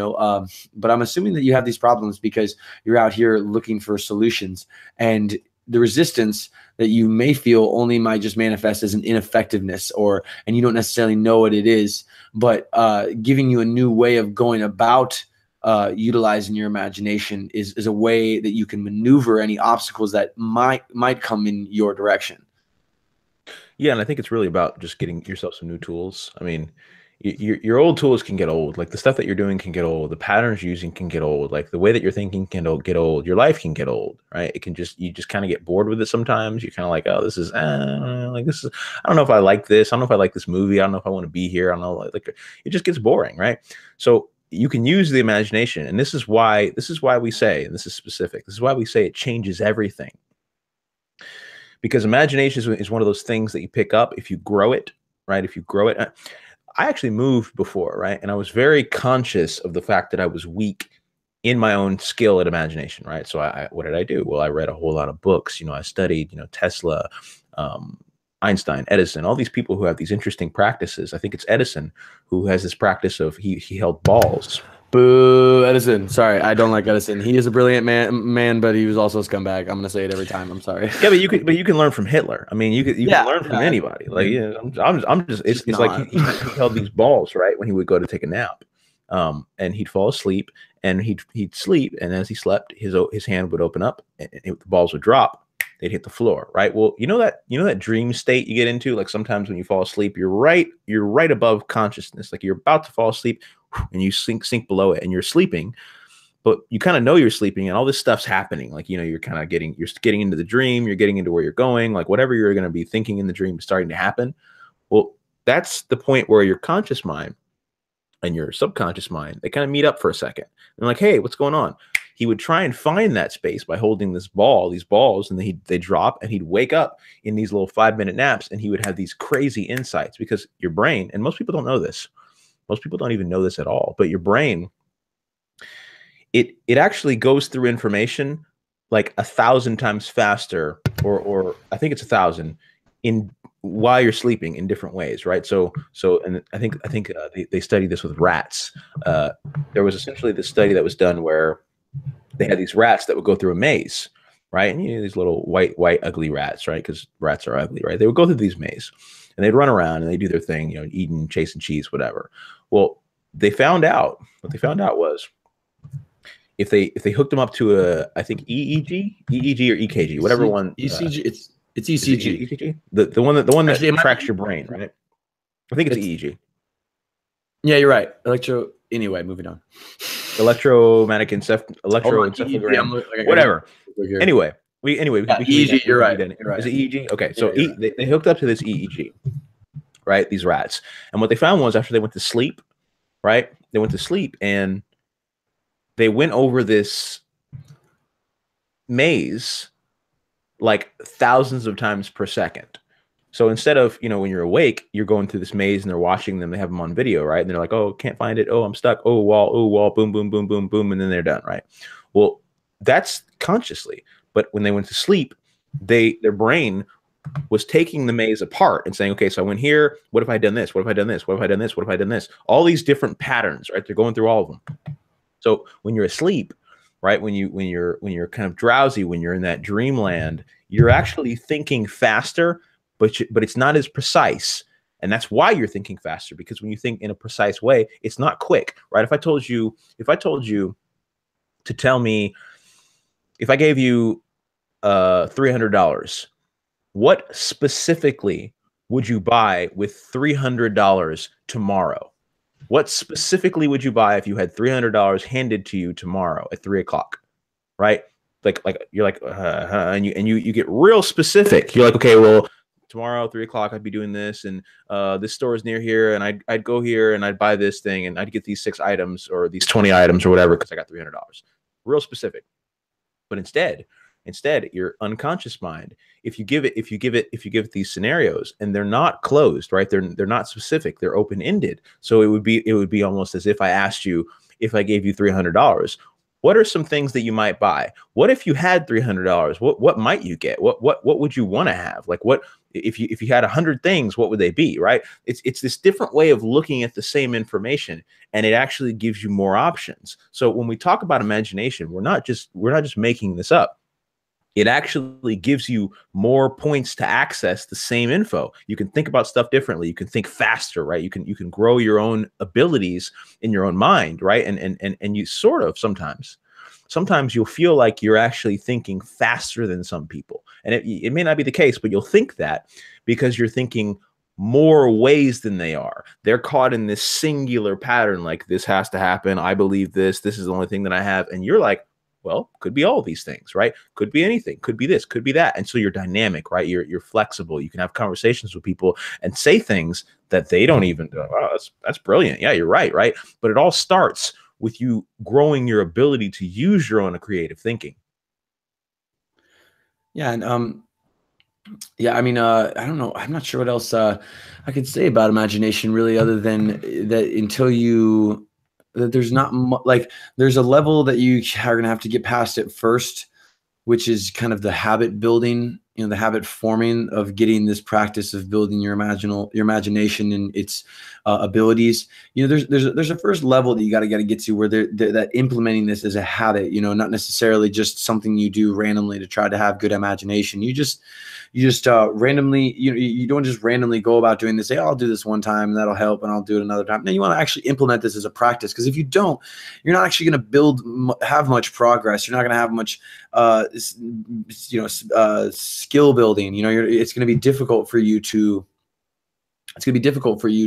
A: but I'm assuming that you have these problems because you're out here looking for solutions, and the resistance that you may feel only might just manifest as an ineffectiveness, and you don't necessarily know what it is, but giving you a new way of going about utilizing your imagination is a way that you can maneuver any obstacles that might come in your direction.
B: Yeah, and I think it's really about just getting yourself some new tools. I mean, your old tools can get old. Like the stuff that you're doing can get old. The patterns you're using can get old. Like the way that you're thinking can get old. Your life can get old, right? You just kind of get bored with it sometimes. You're kind of like, oh, this is I don't know if I like this. I don't know if I like this movie. I don't know if I want to be here. I don't know. Like it just gets boring, right? So you can use the imagination, and this is why we say, and this is specific, this is why we say it changes everything. Because imagination is one of those things that you pick up if you grow it, right? If you grow it. I actually moved before, right? And I was very conscious of the fact that I was weak in my own skill at imagination, right? So what did I do? Well, I read a whole lot of books. I studied, Tesla, Einstein, Edison, all these people who have these interesting practices. I think it's Edison who has this practice of he held balls.
A: Boo, Edison. Sorry, I don't like Edison. He is a brilliant man, but he was also a scumbag. I'm gonna say it every time. I'm sorry.
B: Yeah, but you can learn from Hitler. I mean, you can learn from anybody. Like, I'm just it's like he held these balls, right, when he would go to take a nap, and he'd fall asleep, and he'd sleep, and as he slept, his hand would open up, and the balls would drop. They'd hit the floor, right? Well, you know that dream state you get into, like sometimes when you fall asleep, you're right above consciousness, like you're about to fall asleep, and you sink below it, and you're sleeping, but you kind of know you're sleeping, and all this stuff's happening. Like you're getting into the dream, you're getting into where you're going, like whatever you're going to be thinking in the dream is starting to happen. Well, that's the point where your conscious mind and your subconscious mind, they kind of meet up for a second. And like, hey, what's going on? He would try and find that space by holding these balls, and they drop, and he'd wake up in these little 5-minute naps, and he would have these crazy insights, because your brain, and most people don't know this, most people don't even know this at all, but your brain, it actually goes through information like 1,000 times faster, or I think it's 1,000 in while you're sleeping in different ways, right? So, and I think they studied this with rats. There was essentially this study that was done where they had these rats that would go through a maze, right? And you know, these little white ugly rats, right? Because rats are ugly, right? They would go through these mazes, and they'd run around and they do their thing, you know, eating, chasing cheese, whatever. Well, what they found out was if they hooked them up to a, I think EEG or EKG, whatever one.
A: ECG. It's ECG.
B: ECG? The one that actually tracks your brain, right? I think it's EEG.
A: Yeah, you're right. Anyway, moving on.
B: Electromagnetic encephalogram. Whatever. Anyway, we
A: EEG. You're right.
B: Is it EEG? Okay, so they hooked up to this EEG, right? These rats, and what they found was after they went to sleep, right? They went to sleep and they went over this maze like thousands of times per second. So instead of, you know, when you're awake, you're going through this maze and they're watching them, they have them on video, right? And they're like, oh, can't find it. Oh, I'm stuck. Oh, wall, boom, boom, boom, boom, boom. And then they're done, right? Well, that's consciously. But when they went to sleep, their brain was taking the maze apart and saying, okay, so I went here. What if I done this? What if I done this? What if I done this? What if I done this? All these different patterns, right? They're going through all of them. So when you're asleep, right, when you're kind of drowsy, when you're in that dreamland, you're actually thinking faster, but it's not as precise. And that's why you're thinking faster, because when you think in a precise way, it's not quick, right? If I told you to tell me, if I gave you $300, what specifically would you buy with $300 tomorrow? What specifically would you buy if you had $300 handed to you tomorrow at 3 o'clock, right? Like you're like, and you get real specific. You're like, okay, well, tomorrow 3 o'clock I'd be doing this, and this store is near here, and I'd go here and I'd buy this thing, and I'd get these 6 items or these 20 items or whatever because I got $300. Real specific. But instead, your unconscious mind, if you give it these scenarios, and they're not closed, right? They're not specific, they're open-ended. So it would be almost as if I asked you, if I gave you $300, what are some things that you might buy? What if you had $300? What might you get? What would you want to have? Like, what if you had 100 things, what would they be, right? It's this different way of looking at the same information, and it actually gives you more options. So when we talk about imagination, we're not just making this up. It actually gives you more points to access the same info. You can think about stuff differently. You can think faster, right? You can grow your own abilities in your own mind, right? And you sort of sometimes you'll feel like you're actually thinking faster than some people. And it may not be the case, but you'll think that because you're thinking more ways than they are. They're caught in this singular pattern, like this has to happen. I believe this is the only thing that I have. And you're like, well, could be all of these things, right? Could be anything, could be this, could be that. And so you're dynamic, right? You're flexible. You can have conversations with people and say things that they don't even, oh, that's brilliant. Yeah, you're right, right? But it all starts with you growing your ability to use your own creative thinking.
A: Yeah, and yeah, I mean, I don't know. I'm not sure what else I could say about imagination, really, other than that there's not like there's a level that you are going to have to get past at first, which is kind of the habit building, the habit forming of getting this practice of building your imagination and its abilities. There's a first level that you got to get to where that implementing this as a habit, not necessarily just something you do randomly to try to have good imagination. You just randomly, you don't just randomly go about doing this, say, oh, I'll do this one time and that'll help and I'll do it another time. No, you want to actually implement this as a practice, because if you don't, you're not actually going to have much progress. You're not going to have much, skill building. It's going to be difficult for you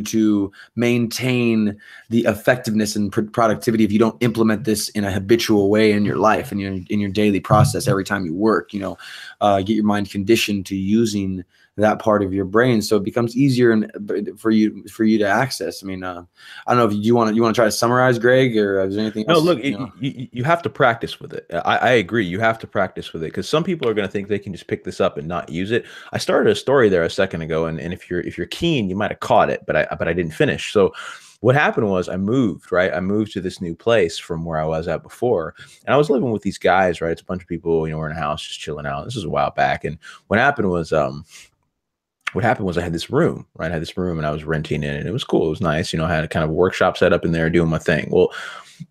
A: to maintain the effectiveness and productivity if you don't implement this in a habitual way in your life and in your daily process every time you work. Get your mind conditioned to using that part of your brain, so it becomes easier and for you to access. I mean, I don't know if you want to try to summarize, Greg, or is there anything
B: No,
A: else?
B: look, you have to practice with it. I agree. You have to practice with it because some people are going to think they can just pick this up and not use it. I started a story there a second ago, and if you're keen, you might have caught it, but I didn't finish. So what happened was I moved, right? I moved to this new place from where I was at before, and I was living with these guys, right? It's a bunch of people, we're in a house just chilling out. This was a while back, and what happened was I had this room, right? I had this room and I was renting it, and it was cool. It was nice. I had a kind of workshop set up in there doing my thing. Well,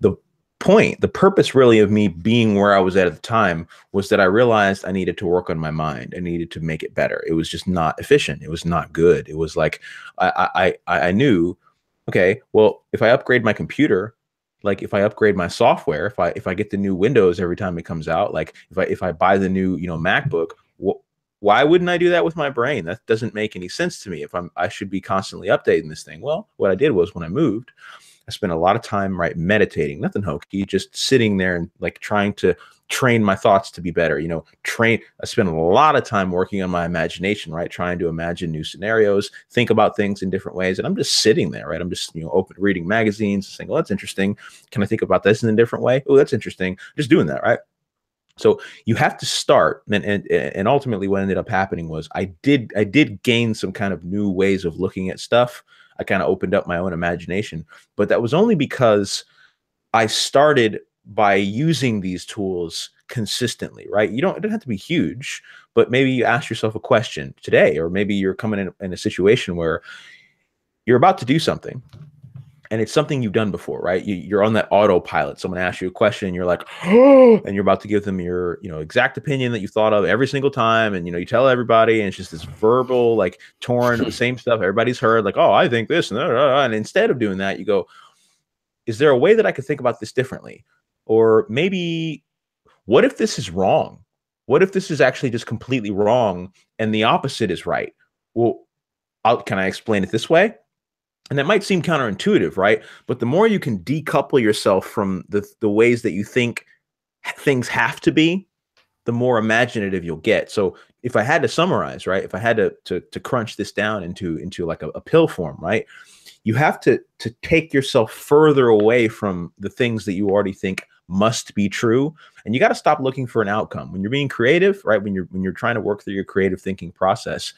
B: the purpose really of me being where I was at the time was that I realized I needed to work on my mind. I needed to make it better. It was just not efficient. It was not good. It was like, I knew, okay, well, if I upgrade my computer, like if I upgrade my software, if I get the new Windows every time it comes out, like if I buy the new, MacBook, why wouldn't I do that with my brain? That doesn't make any sense to me. I should be constantly updating this thing. Well, what I did was when I moved, I spent a lot of time, right, meditating, nothing hokey, just sitting there and like trying to train my thoughts to be better. I spent a lot of time working on my imagination, right, trying to imagine new scenarios, think about things in different ways. And I'm just sitting there, right? I'm just, open reading magazines, saying, oh, that's interesting. Can I think about this in a different way? Oh, that's interesting. Just doing that, right? So you have to start, and ultimately what ended up happening was I did gain some kind of new ways of looking at stuff. I kind of opened up my own imagination, but that was only because I started by using these tools consistently, right? It doesn't have to be huge, but maybe you ask yourself a question today, or maybe you're coming in a situation where you're about to do something. And it's something you've done before, right? You're on that autopilot. Someone asks you a question, and you're like, oh, and you're about to give them your, exact opinion that you thought of every single time. And, you tell everybody, and it's just this verbal, like torrent of the same stuff everybody's heard, like, oh, I think this. And instead of doing that, you go, is there a way that I could think about this differently? Or maybe, what if this is wrong? What if this is actually just completely wrong and the opposite is right? Well, can I explain it this way? And that might seem counterintuitive, right? But the more you can decouple yourself from the ways that you think things have to be, the more imaginative you'll get. So if I had to summarize, right? If I had to crunch this down into like a pill form, right? You have to take yourself further away from the things that you already think must be true. And you got to stop looking for an outcome. When you're being creative, right? When you're trying to work through your creative thinking process,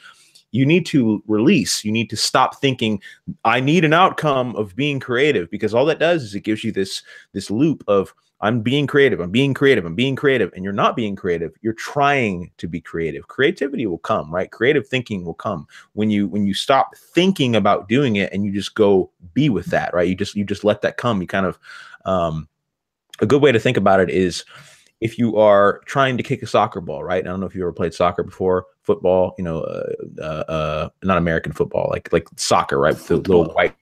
B: you need to release. You need to stop thinking, I need an outcome of being creative, because all that does is it gives you this loop of I'm being creative, I'm being creative, I'm being creative, and you're not being creative. You're trying to be creative. Creativity will come, right? Creative thinking will come when you stop thinking about doing it and you just go be with that, right? You just let that come. You kind of a good way to think about it is, if you are trying to kick a soccer ball, right? I don't know if you ever played soccer before, football, not American football, like soccer, right? With the little white.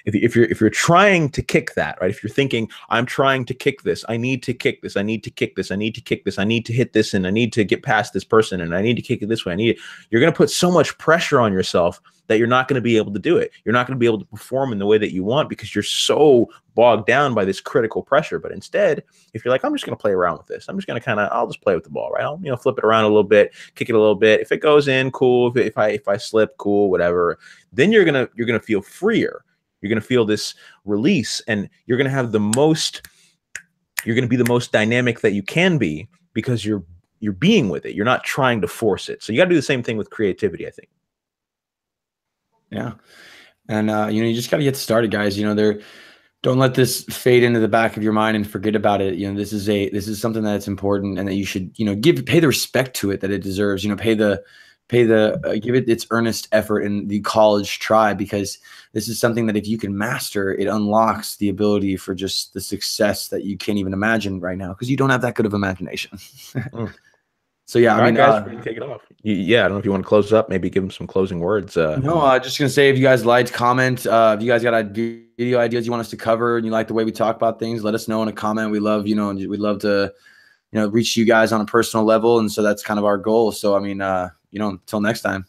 B: If you're trying to kick that, right? If you're thinking, I'm trying to kick this, I need to kick this, I need to kick this, I need to kick this, I need to hit this, and I need to get past this person, and I need to kick it this way. You're going to put so much pressure on yourself that you're not going to be able to do it. You're not going to be able to perform in the way that you want because you're so bogged down by this critical pressure. But instead, if you're like, I'm just going to play around with this, I'm just going to I'll just play with the ball, right? I'll flip it around a little bit, kick it a little bit. If it goes in, cool. If I slip, cool, whatever. Then you're gonna feel freer. You're gonna feel this release, and you're gonna have you're gonna be the most dynamic that you can be because you're being with it. You're not trying to force it. So you got to do the same thing with creativity, I think.
A: Yeah. And, you just got to get started, guys. Don't let this fade into the back of your mind and forget about it. This is something that's important, and that you should, pay the respect to it that it deserves. Give it its earnest effort in the college try, because this is something that if you can master, it unlocks the ability for just the success that you can't even imagine right now, because you don't have that good of imagination. So yeah,
B: I mean, guys, take it off. I don't know if you want to close up, maybe give them some closing words.
A: No, just gonna say, if you guys liked, comment. If you guys got video ideas you want us to cover, and you like the way we talk about things, let us know in a comment. We love, we'd love to, reach you guys on a personal level, and so that's kind of our goal. So I mean, until next time.